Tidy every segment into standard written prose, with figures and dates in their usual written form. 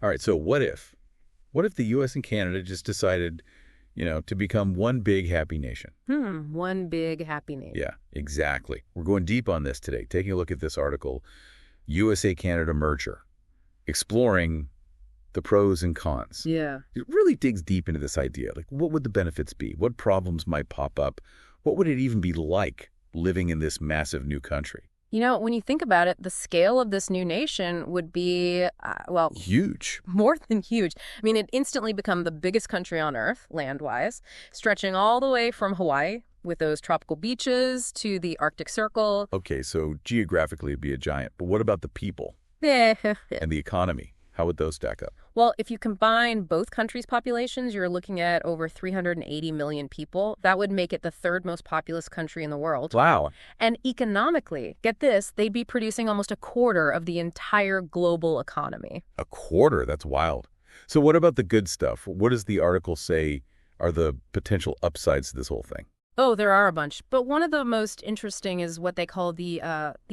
All right, so what if? What if the U.S. and Canada just decided, to become one big happy nation? One big happy nation. Yeah, exactly. We're going deep on this today, taking a look at this article, USA-Canada Merger, exploring the pros and cons. Yeah. It really digs deep into this idea. Like, what would the benefits be? What problems might pop up? What would it even be like living in this massive new country? When you think about it, the scale of this new nation would be, Huge. more than huge. I mean, it'd instantly become the biggest country on Earth, land-wise, stretching all the way from Hawaii with those tropical beaches to the Arctic Circle. Okay, so geographically it'd be a giant. But what about the people Yeah. and the economy? How would those stack up? Well, if you combine both countries' populations, you're looking at over 380 million people. That would make it the third most populous country in the world. Wow. And economically, get this, they'd be producing almost a quarter of the entire global economy. A quarter? That's wild. So what about the good stuff? What does the article say are the potential upsides to this whole thing? Oh, there are a bunch. But one of the most interesting is what they call the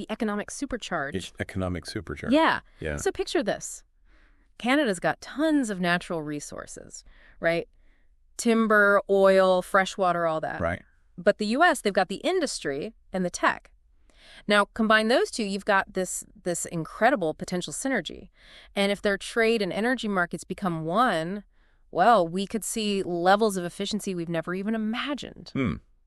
economic supercharge. Economic supercharge. Yeah. Yeah. So picture this. Canada's got tons of natural resources, right? Timber, oil, fresh water, all that. Right. But the U.S., they've got the industry and the tech. Now, combine those two, you've got this incredible potential synergy. And if their trade and energy markets become one, well, we could see levels of efficiency we've never even imagined.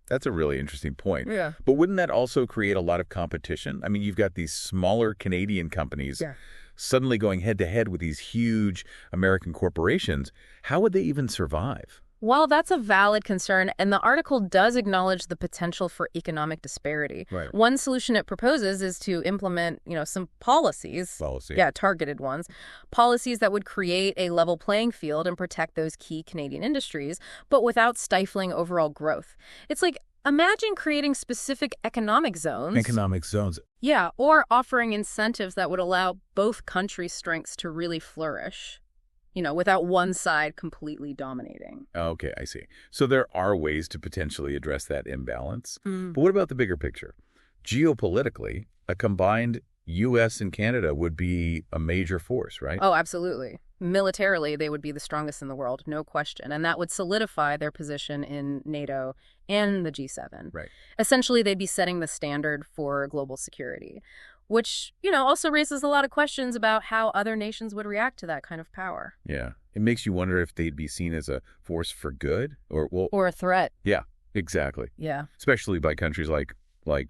That's a really interesting point. Yeah. But wouldn't that also create a lot of competition? I mean, you've got these smaller Canadian companies suddenly going head-to-head with these huge American corporations. How would they even survive? Well, that's a valid concern, and the article does acknowledge the potential for economic disparity. Right. One solution it proposes is to implement, some policies. Yeah, targeted ones. Policies that would create a level playing field and protect those key Canadian industries, but without stifling overall growth. It's like, imagine creating specific economic zones. Economic zones. Yeah, or offering incentives that would allow both countries' strengths to really flourish. Without one side completely dominating. Okay, I see. So there are ways to potentially address that imbalance. But what about the bigger picture? Geopolitically, a combined U.S. and Canada would be a major force, right? Oh, absolutely. Militarily, they would be the strongest in the world, no question. And that would solidify their position in NATO and the G7. Right. Essentially, they'd be setting the standard for global security, which, also raises a lot of questions about how other nations would react to that kind of power. Yeah. It makes you wonder if they'd be seen as a force for good or a threat. Yeah, exactly. Yeah. Especially by countries like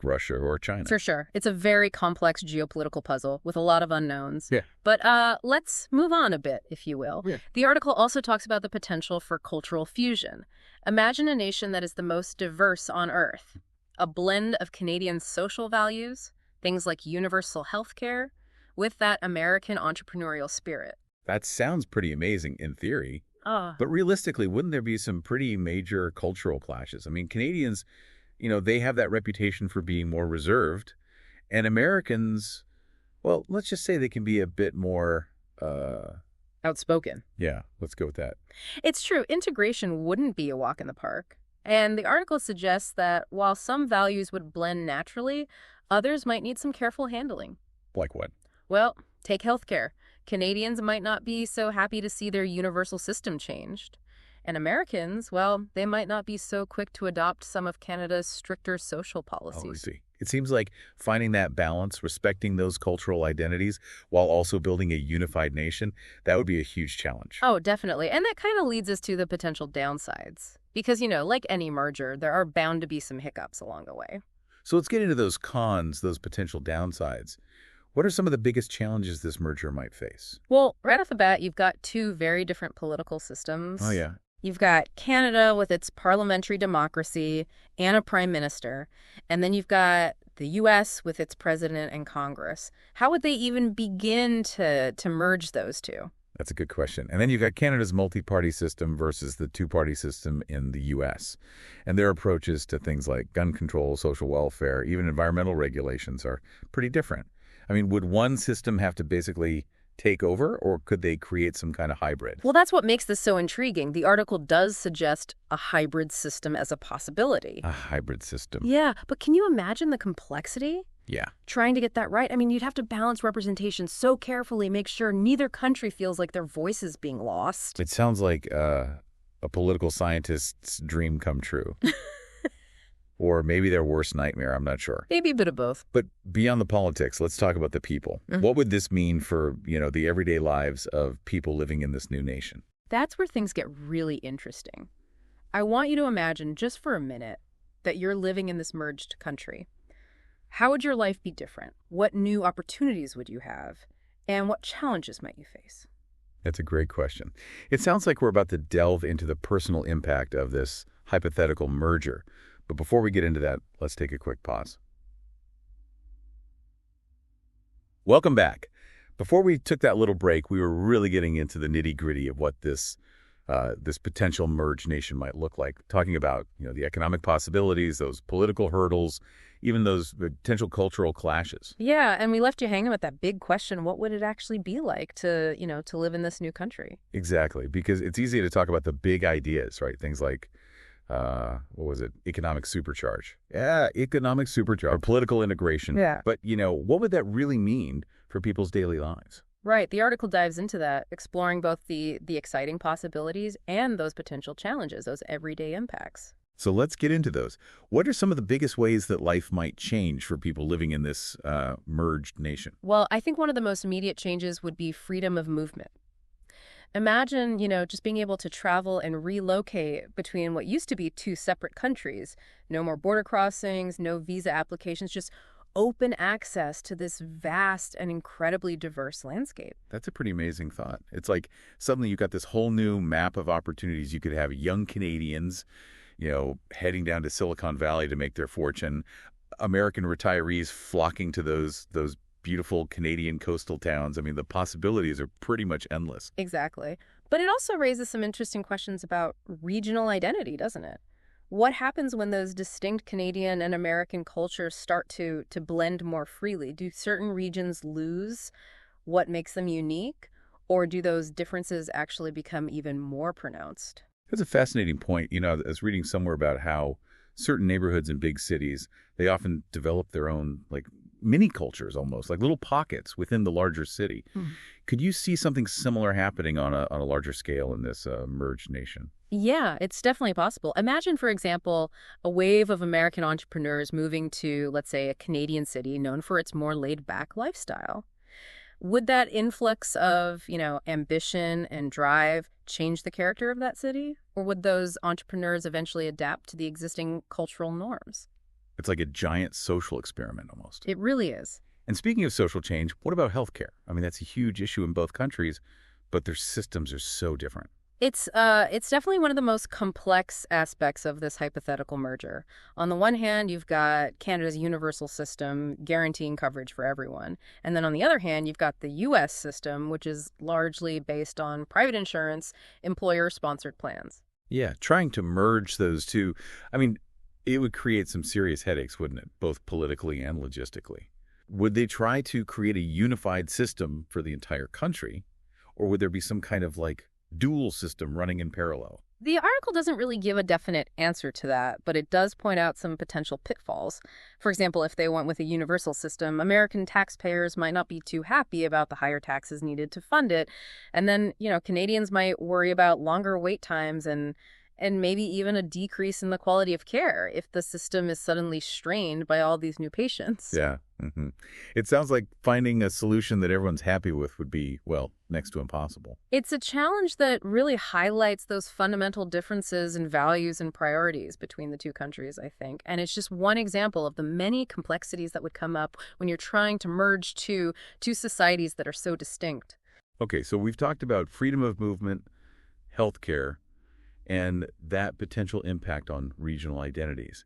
Russia or China. For sure. It's a very complex geopolitical puzzle with a lot of unknowns. Yeah. But let's move on a bit, if you will. Yeah. The article also talks about the potential for cultural fusion. Imagine a nation that is the most diverse on Earth. A blend of Canadian social values, things like universal health care, with that American entrepreneurial spirit. That sounds pretty amazing in theory. Oh. But realistically, wouldn't there be some pretty major cultural clashes? I mean, Canadians, they have that reputation for being more reserved. And Americans, well, let's just say they can be a bit more... outspoken. Yeah, let's go with that. It's true. Integration wouldn't be a walk in the park. And the article suggests that while some values would blend naturally, others might need some careful handling. Like what? Well, take healthcare. Canadians might not be so happy to see their universal system changed. And Americans, well, they might not be so quick to adopt some of Canada's stricter social policies. Oh, I see. It seems like finding that balance, respecting those cultural identities, while also building a unified nation, that would be a huge challenge. Oh, definitely. And that kind of leads us to the potential downsides. Because, like any merger, there are bound to be some hiccups along the way. So let's get into those cons, those potential downsides. What are some of the biggest challenges this merger might face? Well, right off the bat, you've got two very different political systems. Oh, yeah. You've got Canada with its parliamentary democracy and a prime minister. And then you've got the U.S. with its president and Congress. How would they even begin to merge those two? That's a good question. And then you've got Canada's multi-party system versus the two-party system in the U.S. And their approaches to things like gun control, social welfare, even environmental regulations are pretty different. I mean, would one system have to basically take over, or could they create some kind of hybrid? Well, that's what makes this so intriguing. The article does suggest a hybrid system as a possibility. A hybrid system. Yeah, but can you imagine the complexity? Yeah. Trying to get that right, I mean, you'd have to balance representation so carefully, make sure neither country feels like their voice is being lost. It sounds like a political scientist's dream come true. Or maybe their worst nightmare, I'm not sure. Maybe a bit of both. But beyond the politics, let's talk about the people. What would this mean for, the everyday lives of people living in this new nation? That's where things get really interesting. I want you to imagine just for a minute that you're living in this merged country. How would your life be different? What new opportunities would you have? And what challenges might you face? That's a great question. It sounds like we're about to delve into the personal impact of this hypothetical merger. But before we get into that, let's take a quick pause. Welcome back. Before we took that little break, we were really getting into the nitty-gritty of what this potential merged nation might look like, talking about the economic possibilities, those political hurdles, even those potential cultural clashes. Yeah, and we left you hanging with that big question, what would it actually be like to live in this new country? Exactly, because it's easy to talk about the big ideas, right? Things like what was it? Economic supercharge. Yeah, economic supercharge. Or political integration. Yeah. But, what would that really mean for people's daily lives? Right. The article dives into that, exploring both the exciting possibilities and those potential challenges, those everyday impacts. So let's get into those. What are some of the biggest ways that life might change for people living in this merged nation? Well, I think one of the most immediate changes would be freedom of movement. Imagine, just being able to travel and relocate between what used to be two separate countries. No more border crossings, no visa applications, just open access to this vast and incredibly diverse landscape. That's a pretty amazing thought. It's like suddenly you got this whole new map of opportunities. You could have young Canadians, heading down to Silicon Valley to make their fortune, American retirees flocking to those beautiful Canadian coastal towns. I mean, the possibilities are pretty much endless. Exactly. But it also raises some interesting questions about regional identity, doesn't it? What happens when those distinct Canadian and American cultures start to blend more freely? Do certain regions lose what makes them unique, or do those differences actually become even more pronounced? That's a fascinating point. I was reading somewhere about how certain neighborhoods in big cities, they often develop their own, mini cultures almost, like little pockets within the larger city. Could you see something similar happening on a larger scale in this merged nation? Yeah, it's definitely possible. Imagine, for example, a wave of American entrepreneurs moving to, let's say, a Canadian city known for its more laid-back lifestyle. Would that influx of, ambition and drive change the character of that city? Or would those entrepreneurs eventually adapt to the existing cultural norms? It's like a giant social experiment almost. It really is. And speaking of social change, what about healthcare? I mean, that's a huge issue in both countries, but their systems are so different. It's definitely one of the most complex aspects of this hypothetical merger. On the one hand, you've got Canada's universal system guaranteeing coverage for everyone. And then on the other hand, you've got the U.S. system, which is largely based on private insurance, employer-sponsored plans. Yeah, trying to merge those two, I mean, it would create some serious headaches, wouldn't it? Both politically and logistically. Would they try to create a unified system for the entire country? Or would there be some kind of dual system running in parallel? The article doesn't really give a definite answer to that, but it does point out some potential pitfalls. For example, if they went with a universal system, American taxpayers might not be too happy about the higher taxes needed to fund it. And then, Canadians might worry about longer wait times and maybe even a decrease in the quality of care if the system is suddenly strained by all these new patients. Yeah. It sounds like finding a solution that everyone's happy with would be, next to impossible. It's a challenge that really highlights those fundamental differences in values and priorities between the two countries, I think. And it's just one example of the many complexities that would come up when you're trying to merge two societies that are so distinct. Okay, so we've talked about freedom of movement, healthcare, and that potential impact on regional identities.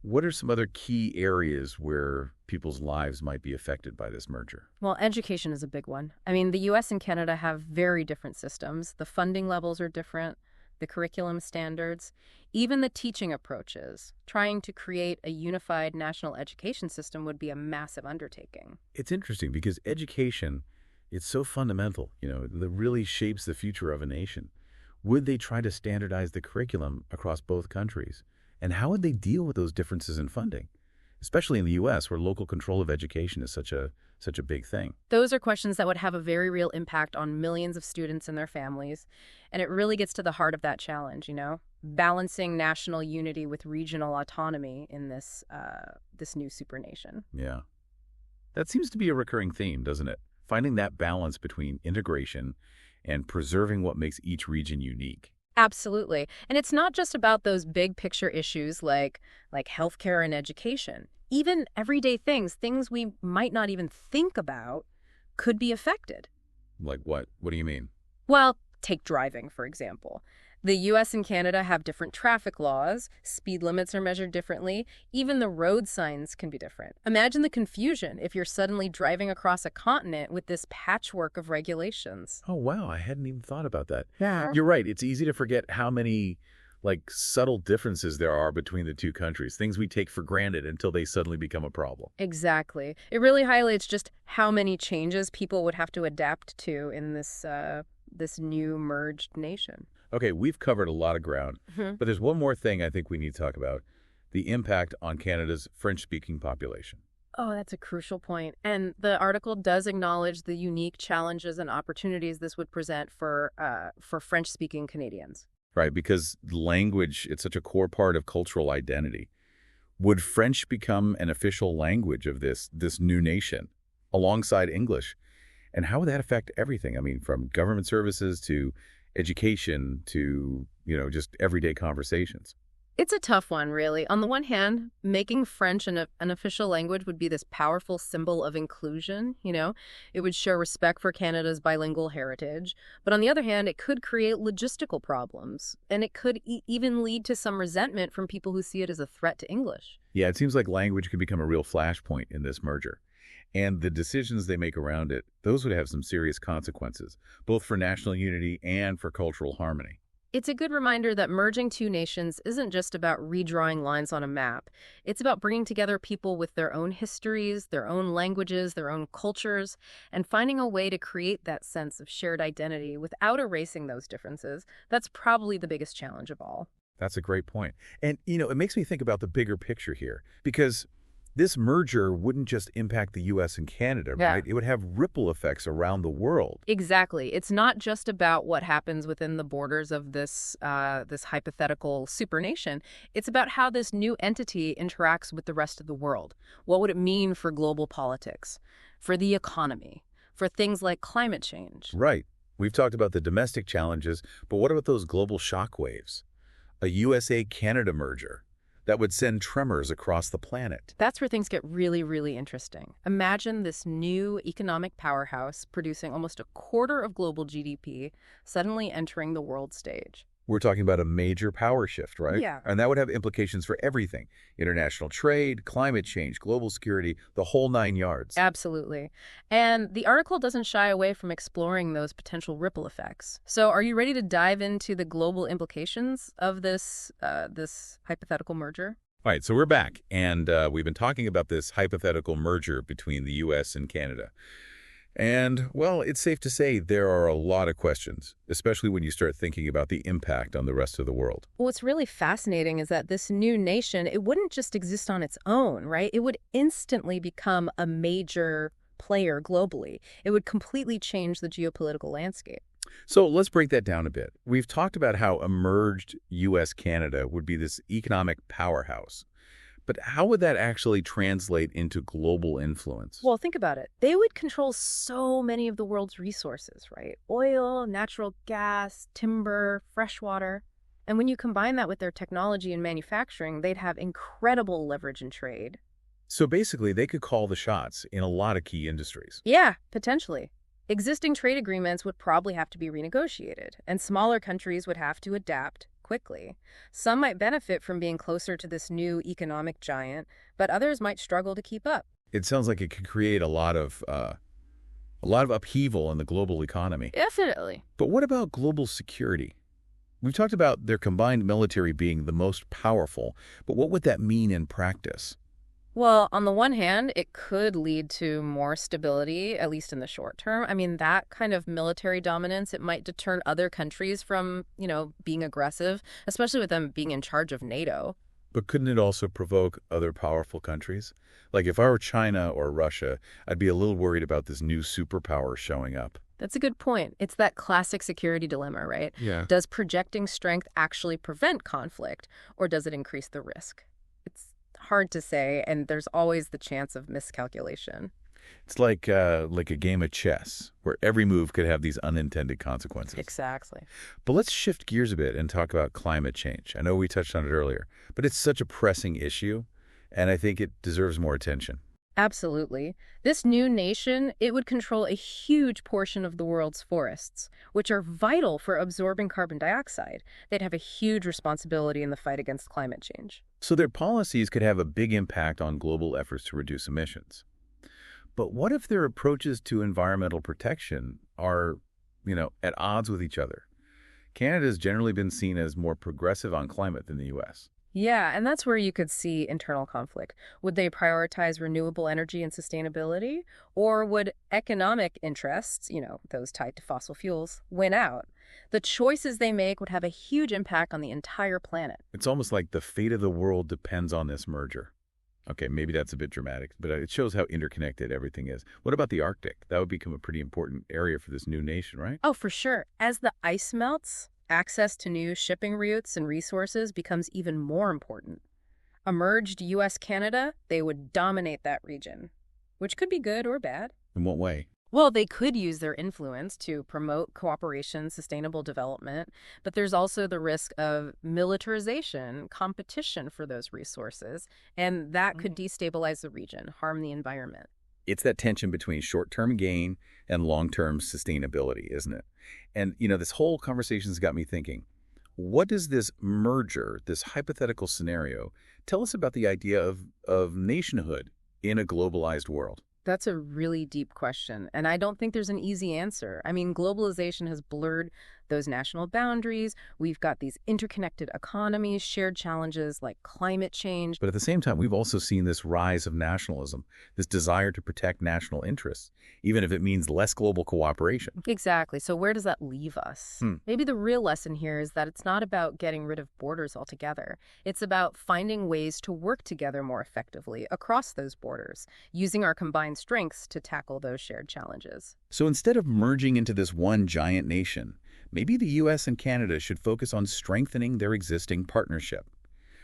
What are some other key areas where people's lives might be affected by this merger? Well, education is a big one. I mean, the U.S. and Canada have very different systems. The funding levels are different, the curriculum standards, even the teaching approaches. Trying to create a unified national education system would be a massive undertaking. It's interesting because education, it's so fundamental, that really shapes the future of a nation. Would they try to standardize the curriculum across both countries? And how would they deal with those differences in funding? especially in the U.S., where local control of education is such a big thing? Those are questions that would have a very real impact on millions of students and their families. And it really gets to the heart of that challenge, balancing national unity with regional autonomy in this new supernation. Yeah. That seems to be a recurring theme, doesn't it? Finding that balance between integration and preserving what makes each region unique. Absolutely. And it's not just about those big picture issues like healthcare and education. Even everyday things we might not even think about, could be affected. Like what? What do you mean? Well, take driving, for example. The U.S. and Canada have different traffic laws, speed limits are measured differently, even the road signs can be different. Imagine the confusion if you're suddenly driving across a continent with this patchwork of regulations. Oh, wow, I hadn't even thought about that. Yeah. You're right, it's easy to forget how many subtle differences there are between the two countries, things we take for granted until they suddenly become a problem. Exactly. It really highlights just how many changes people would have to adapt to in this new merged nation. Okay, we've covered a lot of ground, but there's one more thing I think we need to talk about, the impact on Canada's French-speaking population. Oh, that's a crucial point. And the article does acknowledge the unique challenges and opportunities this would present for French-speaking Canadians. Right, because language, it's such a core part of cultural identity. Would French become an official language of this new nation alongside English? And how would that affect everything? I mean, from government services to education to, just everyday conversations. It's a tough one, really. On the one hand, making French an official language would be this powerful symbol of inclusion, It would show respect for Canada's bilingual heritage. But on the other hand, it could create logistical problems, and it could even lead to some resentment from people who see it as a threat to English. Yeah, it seems like language could become a real flashpoint in this merger. And the decisions they make around it, those would have some serious consequences, both for national unity and for cultural harmony. It's a good reminder that merging two nations isn't just about redrawing lines on a map. It's about bringing together people with their own histories, their own languages, their own cultures, and finding a way to create that sense of shared identity without erasing those differences. That's probably the biggest challenge of all. That's a great point. And, it makes me think about the bigger picture here, because this merger wouldn't just impact the U.S. and Canada, right? It would have ripple effects around the world. Exactly. It's not just about what happens within the borders of this hypothetical supernation. It's about how this new entity interacts with the rest of the world. What would it mean for global politics, for the economy, for things like climate change? Right. We've talked about the domestic challenges, but what about those global shockwaves? A USA-Canada merger that would send tremors across the planet. That's where things get really, really interesting. Imagine this new economic powerhouse producing almost a quarter of global GDP suddenly entering the world stage. We're talking about a major power shift, right? Yeah. And that would have implications for everything. International trade, climate change, global security, the whole 9 yards. Absolutely. And the article doesn't shy away from exploring those potential ripple effects. So are you ready to dive into the global implications of this hypothetical merger? All right, so we're back, and we've been talking about this hypothetical merger between the U.S. and Canada. And, well, it's safe to say there are a lot of questions, especially when you start thinking about the impact on the rest of the world. What's really fascinating is that this new nation, it wouldn't just exist on its own, right? It would instantly become a major player globally. It would completely change the geopolitical landscape. So let's break that down a bit. We've talked about how a merged U.S.-Canada would be this economic powerhouse. But how would that actually translate into global influence? Well, think about it. They would control so many of the world's resources, right? Oil, natural gas, timber, fresh water. And when you combine that with their technology and manufacturing, they'd have incredible leverage in trade. So basically, they could call the shots in a lot of key industries. Yeah, potentially. Existing trade agreements would probably have to be renegotiated, and smaller countries would have to adapt quickly. Some might benefit from being closer to this new economic giant, but others might struggle to keep up. It sounds like it could create a lot of upheaval in the global economy. Definitely. But what about global security? We've talked about their combined military being the most powerful, but what would that mean in practice? Well, on the one hand, it could lead to more stability, at least in the short term. I mean, that kind of military dominance, it might deter other countries from, being aggressive, especially with them being in charge of NATO. But couldn't it also provoke other powerful countries? Like if I were China or Russia, I'd be a little worried about this new superpower showing up. That's a good point. It's that classic security dilemma, right? Yeah. Does projecting strength actually prevent conflict, or does it increase the risk? It's hard to say, and there's always the chance of miscalculation. It's like a game of chess, where every move could have these unintended consequences. Exactly. But let's shift gears a bit and talk about climate change. I know we touched on it earlier, but it's such a pressing issue, and I think it deserves more attention. Absolutely. This new nation, it would control a huge portion of the world's forests, which are vital for absorbing carbon dioxide. They'd have a huge responsibility in the fight against climate change. So their policies could have a big impact on global efforts to reduce emissions. But what if their approaches to environmental protection are, at odds with each other? Canada's generally been seen as more progressive on climate than the U.S. Yeah, and that's where you could see internal conflict. Would they prioritize renewable energy and sustainability? Or would economic interests, those tied to fossil fuels, win out? The choices they make would have a huge impact on the entire planet. It's almost like the fate of the world depends on this merger. Okay, maybe that's a bit dramatic, but it shows how interconnected everything is. What about the Arctic? That would become a pretty important area for this new nation, right? Oh, for sure. As the ice melts, access to new shipping routes and resources becomes even more important. A merged U.S.-Canada, they would dominate that region, which could be good or bad. In what way? Well, they could use their influence to promote cooperation, sustainable development, but there's also the risk of militarization, competition for those resources, and that could destabilize the region, harm the environment. It's that tension between short-term gain and long-term sustainability, isn't it? And, this whole conversation's got me thinking, what does this merger, this hypothetical scenario, tell us about the idea of nationhood in a globalized world? That's a really deep question, and I don't think there's an easy answer. I mean, globalization has blurred those national boundaries. We've got these interconnected economies, shared challenges like climate change. But at the same time, we've also seen this rise of nationalism, this desire to protect national interests, even if it means less global cooperation. Exactly. So where does that leave us? Maybe the real lesson here is that it's not about getting rid of borders altogether. It's about finding ways to work together more effectively across those borders, using our combined strengths to tackle those shared challenges. So instead of merging into this one giant nation, maybe the U.S. and Canada should focus on strengthening their existing partnership,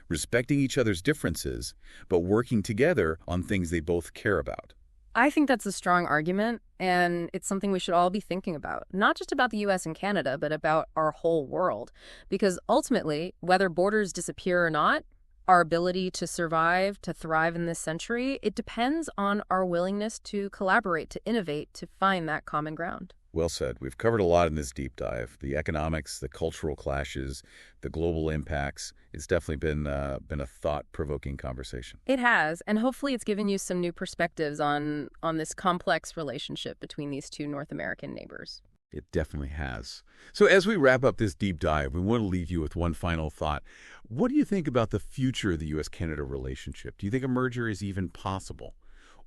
respecting each other's differences, but working together on things they both care about. I think that's a strong argument, and it's something we should all be thinking about. Not just about the U.S. and Canada, but about our whole world. Because ultimately, whether borders disappear or not, our ability to survive, to thrive in this century, it depends on our willingness to collaborate, to innovate, to find that common ground. Well said. We've covered a lot in this deep dive. The economics, the cultural clashes, the global impacts. It's definitely been a thought-provoking conversation. It has, and hopefully it's given you some new perspectives on this complex relationship between these two North American neighbors. It definitely has. So as we wrap up this deep dive, we want to leave you with one final thought. What do you think about the future of the U.S.-Canada relationship? Do you think a merger is even possible?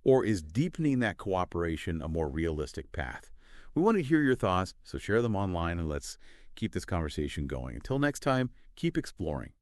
Or is deepening that cooperation a more realistic path? We want to hear your thoughts, so share them online and let's keep this conversation going. Until next time, keep exploring.